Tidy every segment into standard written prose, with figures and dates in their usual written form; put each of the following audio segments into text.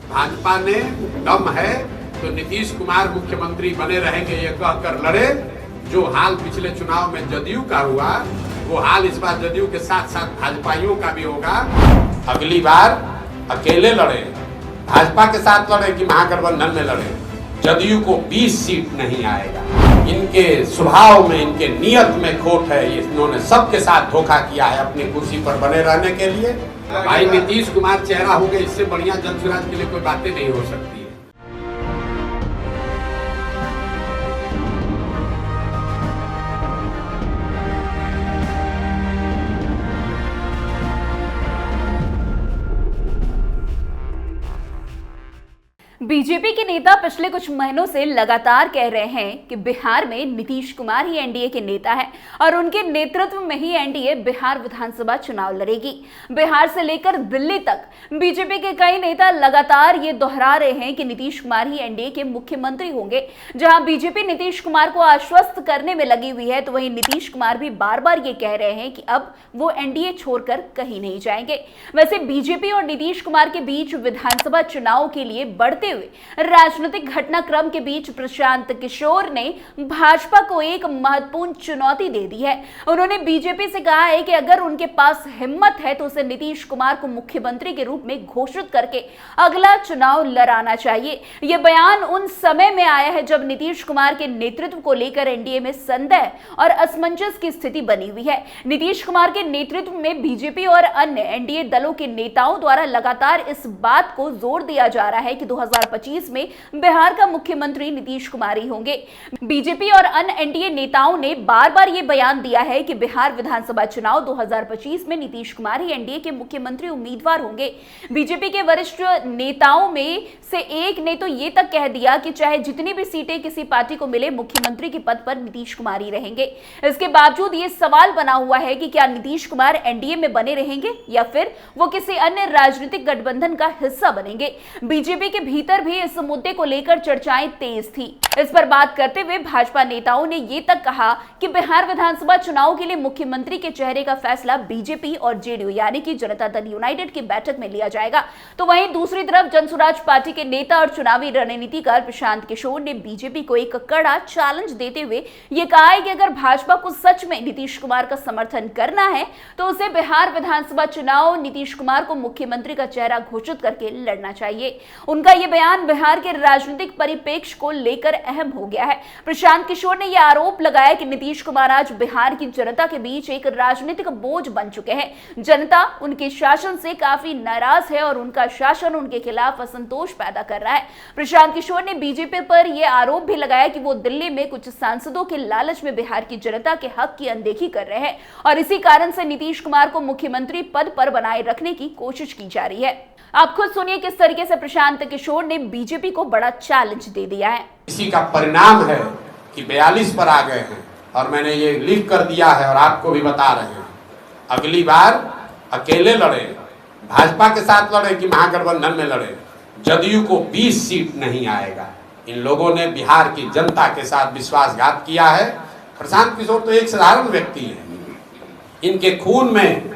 भाजपा ने दम है तो नीतीश कुमार मुख्यमंत्री बने रहेंगे ये कहकर लड़े। जो हाल पिछले चुनाव में जदयू का हुआ वो हाल इस बार जदयू के साथ साथ भाजपाइयों का भी होगा। अगली बार अकेले लड़े, भाजपा के साथ लड़े कि महागठबंधन में लड़े, जदयू को 20 सीट नहीं आएगा। इनके स्वभाव में, इनके नियत में खोट है। इन्होंने सबके साथ धोखा किया है अपनी कुर्सी पर बने रहने के लिए। भाई नीतीश कुमार चेहरा हो गए, इससे बढ़िया जनसुराज के लिए कोई बातें नहीं हो सकती। बीजेपी के नेता पिछले कुछ महीनों से लगातार कह रहे हैं कि बिहार में नीतीश कुमार ही एनडीए के नेता हैं और उनके नेतृत्व में ही एनडीए बिहार विधानसभा चुनाव लड़ेगी। बिहार से लेकर दिल्ली तक बीजेपी के कई नेता लगातार ये दोहरा रहे हैं कि नीतीश कुमार ही एनडीए के मुख्यमंत्री होंगे। जहां बीजेपी नीतीश कुमार को आश्वस्त करने में लगी हुई है, तो वहीं नीतीश कुमार भी बार बार ये कह रहे हैं कि अब वो एनडीए छोड़कर कहीं नहीं जाएंगे। वैसे बीजेपी और नीतीश कुमार के बीच विधानसभा चुनाव के लिए बढ़ते राजनीतिक घटनाक्रम के बीच प्रशांत किशोर ने भाजपा को एक महत्वपूर्ण चुनौती दे दी है। उन्होंने बीजेपी से कहा है कि अगर उनके पास हिम्मत है तो उसे नीतीश कुमार को मुख्यमंत्री के रूप में घोषित करके अगला चुनाव लड़ाना चाहिए। यह बयान उन समय में आया है जब नीतीश कुमार के नेतृत्व को लेकर एनडीए में संदेह और असमंजस की स्थिति बनी हुई है। नीतीश कुमार के नेतृत्व में बीजेपी और अन्य एनडीए दलों के नेताओं द्वारा लगातार इस बात को जोर दिया जा रहा है कि 2025 में बिहार का मुख्यमंत्री नीतीश कुमार ही होंगे। बीजेपी और अन्य एनडीए नेताओं ने बार बार यह बयान दिया है कि बिहार विधानसभा चुनाव 2025 में नीतीश कुमार ही एनडीए के मुख्यमंत्री उम्मीदवार होंगे। बीजेपी के वरिष्ठ नेताओं में से एक ने तो ये तक कह दिया कि चाहे जितनी भी सीटें किसी पार्टी को मिले, मुख्यमंत्री के पद पर नीतीश कुमार ही रहेंगे। इसके बावजूद ये सवाल बना हुआ है कि क्या नीतीश कुमार एनडीए में बने रहेंगे या फिर वो किसी अन्य राजनीतिक गठबंधन का हिस्सा बनेंगे। बीजेपी के भीतर भी इस मुद्दे को लेकर चर्चाएं तेज थी। इस पर बात करते हुए भाजपा नेताओं ने ये तक कहा कि बिहार विधानसभा चुनाव के लिए मुख्यमंत्री के चेहरे का फैसला बीजेपी और जेडीयू यानी कि जनता दल यूनाइटेड की बैठक में लिया जाएगा। तो वहीं दूसरी तरफ जनसुराज पार्टी के नेता और चुनावी रणनीतिकार प्रशांत किशोर ने बीजेपी को एक कड़ा चैलेंज देते हुए ये कहा है कि अगर भाजपा को सच में नीतीश कुमार का समर्थन करना है तो उसे बिहार विधानसभा चुनाव नीतीश कुमार को मुख्यमंत्री का चेहरा घोषित करके लड़ना चाहिए। उनका यह बयान बिहार के राजनीतिक परिप्रेक्ष्य को लेकर अहम हो गया है। प्रशांत किशोर ने यह आरोप लगाया कि नीतीश कुमार आज बिहार की जनता के बीच एक राजनीतिक बोझ बन चुके हैं। जनता उनके शासन से काफी नाराज है और उनका शासन उनके खिलाफ असंतोष पैदा कर रहा है। प्रशांत किशोर ने बीजेपी पर यह आरोप भी लगाया कि वो दिल्ली में कुछ सांसदों के लालच में बिहार की जनता के हक की अनदेखी कर रहे हैं और इसी कारण से नीतीश कुमार को मुख्यमंत्री पद पर बनाए रखने की कोशिश की जा रही है। आप खुद सुनिए किस तरीके से प्रशांत किशोर ने बीजेपी को बड़ा चैलेंज दे दिया है। इसी का परिणाम है कि 42 पर आ गए हैं और मैंने ये लिख कर दिया है और आपको भी बता रहे हैं। अगली बार अकेले लड़े, भाजपा के साथ लड़े कि महागठबंधन में लड़े, जदयू को 20 सीट नहीं आएगा। इन लोगों ने बिहार की जनता के साथ विश्वासघात किया है। प्रशांत किशोर तो एक साधारण व्यक्ति है। इनके खून में,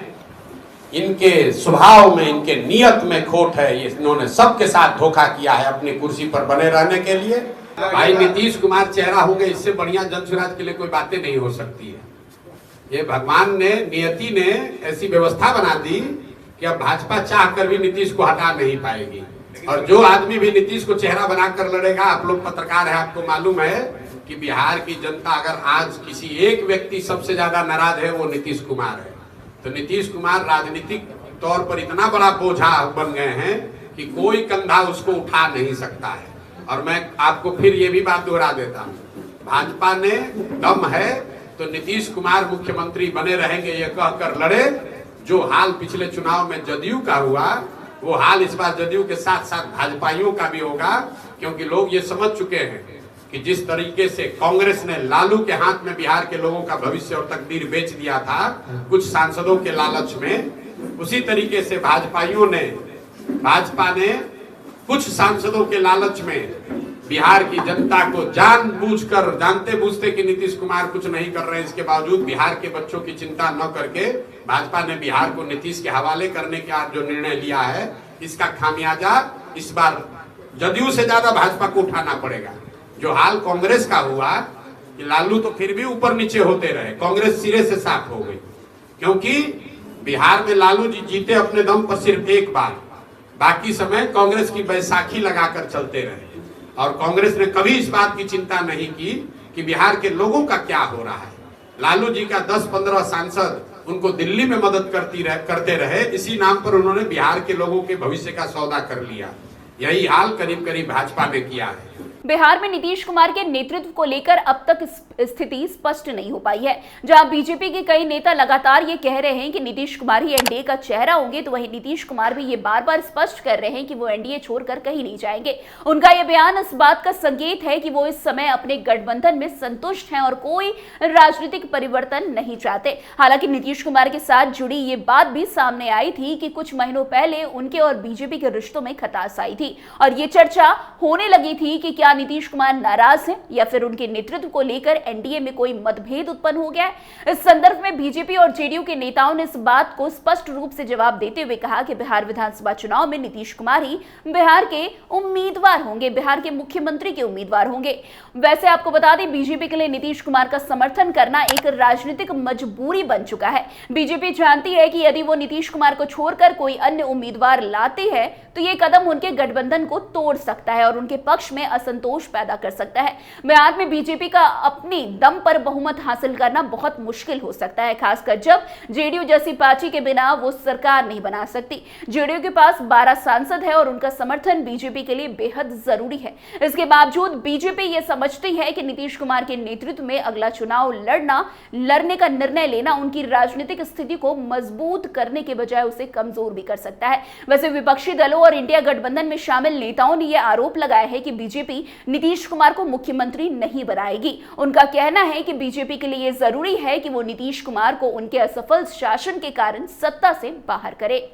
इनके स्वभाव में, इनके नियत में खोट है। इन्होंने सबके साथ धोखा किया है अपनी कुर्सी पर बने रहने के लिए। भाई नीतीश कुमार चेहरा हो गए, इससे बढ़िया जनसुराज के लिए कोई बातें नहीं हो सकती है। ये भगवान ने, नियति ने ऐसी व्यवस्था बना दी कि अब भाजपा चाह कर भी नीतीश को हटा नहीं पाएगी। और जो आदमी भी नीतीश को चेहरा बनाकर लड़ेगा, आप लोग पत्रकार है, आपको मालूम है कि बिहार की जनता अगर आज किसी एक व्यक्ति सबसे ज्यादा नाराज है वो नीतीश कुमार है। तो नीतीश कुमार राजनीतिक तौर पर इतना बड़ा बोझा बन गए हैं कि कोई कंधा उसको उठा नहीं सकता है। और मैं आपको फिर ये भी बात दोहरा देता हूँ, भाजपा ने दम है तो नीतीश कुमार मुख्यमंत्री बने रहेंगे ये कहकर लड़े। जो हाल पिछले चुनाव में जदयू का हुआ वो हाल इस बार जदयू के साथ साथ भाजपाइयों का भी होगा, क्योंकि लोग ये समझ चुके हैं कि जिस तरीके से कांग्रेस ने लालू के हाथ में बिहार के लोगों का भविष्य और तकदीर बेच दिया था कुछ सांसदों के लालच में, उसी तरीके से भाजपा ने कुछ सांसदों के लालच में बिहार की जनता को जानबूझकर, जानते बूझते कि नीतीश कुमार कुछ नहीं कर रहे हैं, इसके बावजूद बिहार के बच्चों की चिंता न करके भाजपा ने बिहार को नीतीश के हवाले करने का जो निर्णय लिया है, इसका खामियाजा इस बार जदयू से ज्यादा भाजपा को उठाना पड़ेगा। जो हाल कांग्रेस का हुआ कि लालू तो फिर भी ऊपर नीचे होते रहे, कांग्रेस सिरे से साफ हो गई, क्योंकि बिहार में लालू जी जीते अपने दम पर सिर्फ एक बार, बाकी समय कांग्रेस की बैसाखी लगाकर चलते रहे और कांग्रेस ने कभी इस बात की चिंता नहीं की कि बिहार के लोगों का क्या हो रहा है। लालू जी का 10-15 सांसद उनको दिल्ली में मदद करते रहे, इसी नाम पर उन्होंने बिहार के लोगों के भविष्य का सौदा कर लिया। यही हाल करीब करीब भाजपा ने किया है। बिहार में नीतीश कुमार के नेतृत्व को लेकर अब तक स्थिति स्पष्ट नहीं हो पाई है। जहां बीजेपी के कई नेता लगातार ये कह रहे हैं कि नीतीश कुमार ही एनडीए का चेहरा होंगे, तो वहीं नीतीश कुमार भी ये बार बार स्पष्ट कर रहे हैं कि वो एनडीए छोड़कर कहीं नहीं जाएंगे। उनका यह बयान इस बात का संकेत है कि वो इस समय अपने गठबंधन में संतुष्ट हैं और कोई राजनीतिक परिवर्तन नहीं चाहते। हालांकि नीतीश कुमार के साथ जुड़ी ये बात भी सामने आई थी कि कुछ महीनों पहले उनके और बीजेपी के रिश्तों में खटास आई थी और ये चर्चा होने लगी थी कि क्या नीतीश कुमार नाराज हैं या फिर उनके नेतृत्व को लेकर एनडीए में कोई मतभेद उत्पन्न हो गया है। इस संदर्भ में बीजेपी और जेडीयू के नेताओं ने इस बात को स्पष्ट रूप से जवाब देते हुए कहा कि बिहार विधानसभा चुनाव में नीतीश कुमार ही बिहार के उम्मीदवार होंगे, बिहार के मुख्यमंत्री के उम्मीदवार होंगे। वैसे आपको बता दें, बीजेपी के लिए नीतीश कुमार का समर्थन करना एक राजनीतिक मजबूरी बन चुका है। बीजेपी जानती है कि यदि वो नीतीश कुमार को छोड़कर कोई अन्य उम्मीदवार लाती है तो ये कदम उनके गठबंधन को तोड़ सकता है और उनके पक्ष में असंतोष पैदा कर सकता है। बिहार में बीजेपी का अपनी दम पर बहुमत हासिल करना बहुत मुश्किल हो सकता है, खासकर जब जेडीयू जैसी पार्टी के बिना वो सरकार नहीं बना सकती। जेडीयू के पास 12 सांसद है और उनका समर्थन बीजेपी के लिए बेहद जरूरी है। इसके बावजूद बीजेपी ये समझती है कि नीतीश कुमार के नेतृत्व में अगला चुनाव लड़ने का निर्णय लेना उनकी राजनीतिक स्थिति को मजबूत करने के बजाय उसे कमजोर भी कर सकता है। वैसे विपक्षी दलों और इंडिया गठबंधन में शामिल नेताओं ने यह आरोप लगाया है कि बीजेपी नीतीश कुमार को मुख्यमंत्री नहीं बनाएगी। उनका कहना है कि बीजेपी के लिए जरूरी है कि वो नीतीश कुमार को उनके असफल शासन के कारण सत्ता से बाहर करे।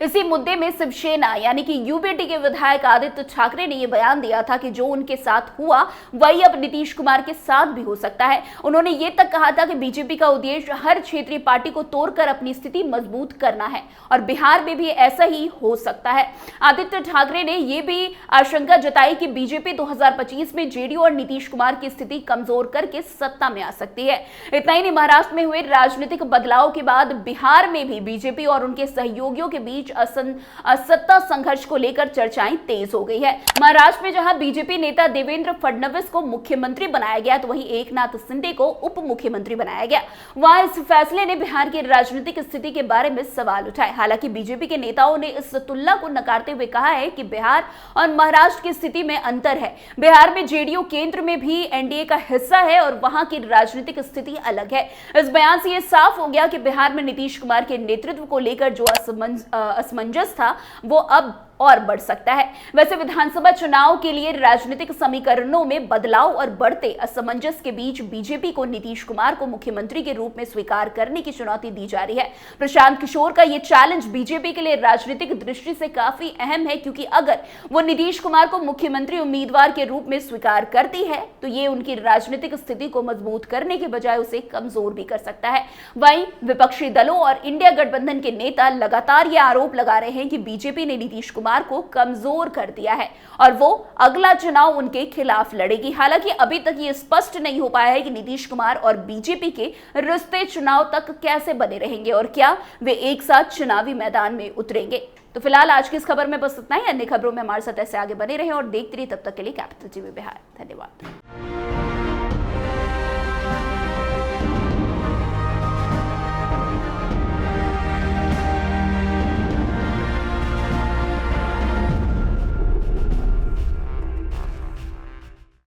इसी मुद्दे में शिवसेना यानी कि यूबीटी के विधायक आदित्य ठाकरे ने यह बयान दिया था कि जो उनके साथ हुआ वही अब नीतीश कुमार के साथ भी हो सकता है। उन्होंने ये तक कहा था कि बीजेपी का उद्देश्य हर क्षेत्रीय पार्टी को तोड़कर अपनी स्थिति मजबूत करना है और बिहार में भी ऐसा ही हो सकता है। आदित्य ठाकरे ने यह भी आशंका जताई कि बीजेपी 2025 में जेडीयू और नीतीश कुमार की स्थिति कमजोर करके सत्ता में आ सकती है। इतना ही नहीं, महाराष्ट्र में हुए राजनीतिक बदलाव के बाद बिहार में भी बीजेपी और उनके सहयोगियों के बीच सत्ता संघर्ष को लेकर चर्चाएं तेज हो गई है। महाराष्ट्र में जहां बीजेपी नेता देवेंद्र फडणवीस को मुख्यमंत्री बनाया गया तो वहीं एकनाथ शिंदे को उप मुख्यमंत्री बनाया गया। वहां इस फैसले ने बिहार की राजनीतिक स्थिति के बारे में सवाल उठाए। हालांकि बीजेपी के नेताओं ने इस तुलना को नकारते हुए कहा है कि बिहार और महाराष्ट्र की स्थिति में अंतर है। बिहार में जेडीयू केंद्र में भी एनडीए का हिस्सा है और वहां की राजनीतिक स्थिति अलग है। इस बयान से यह साफ हो गया कि बिहार में नीतीश कुमार के नेतृत्व को लेकर जो असमंजस था वो अब और बढ़ सकता है। वैसे विधानसभा चुनाव के लिए राजनीतिक समीकरणों में बदलाव और बढ़ते असमंजस के बीच बीजेपी को नीतीश कुमार को मुख्यमंत्री के रूप में स्वीकार करने की चुनौती दी जा रही है। प्रशांत किशोर का यह चैलेंज बीजेपी के लिए राजनीतिक दृष्टि से काफी अहम है, क्योंकि अगर वो नीतीश कुमार को मुख्यमंत्री उम्मीदवार के रूप में स्वीकार करती है तो ये उनकी राजनीतिक स्थिति को मजबूत करने के बजाय उसे कमजोर भी कर सकता है। वहीं विपक्षी दलों और इंडिया गठबंधन के नेता लगातार ये आरोप लगा रहे हैं कि बीजेपी ने नीतीश कुमार को कमजोर कर दिया है और वो अगला चुनाव उनके खिलाफ लड़ेगी। हालांकि अभी तक ये स्पष्ट नहीं हो पाया है कि नीतीश कुमार और बीजेपी के रिश्ते चुनाव तक कैसे बने रहेंगे और क्या वे एक साथ चुनावी मैदान में उतरेंगे। तो फिलहाल आज की इस खबर में बस इतना ही। अन्य खबरों में हमारे साथ ऐसे आगे बने रहे और देखते रहिए। तब तक के लिए कैपिटल टीवी बिहार। धन्यवाद।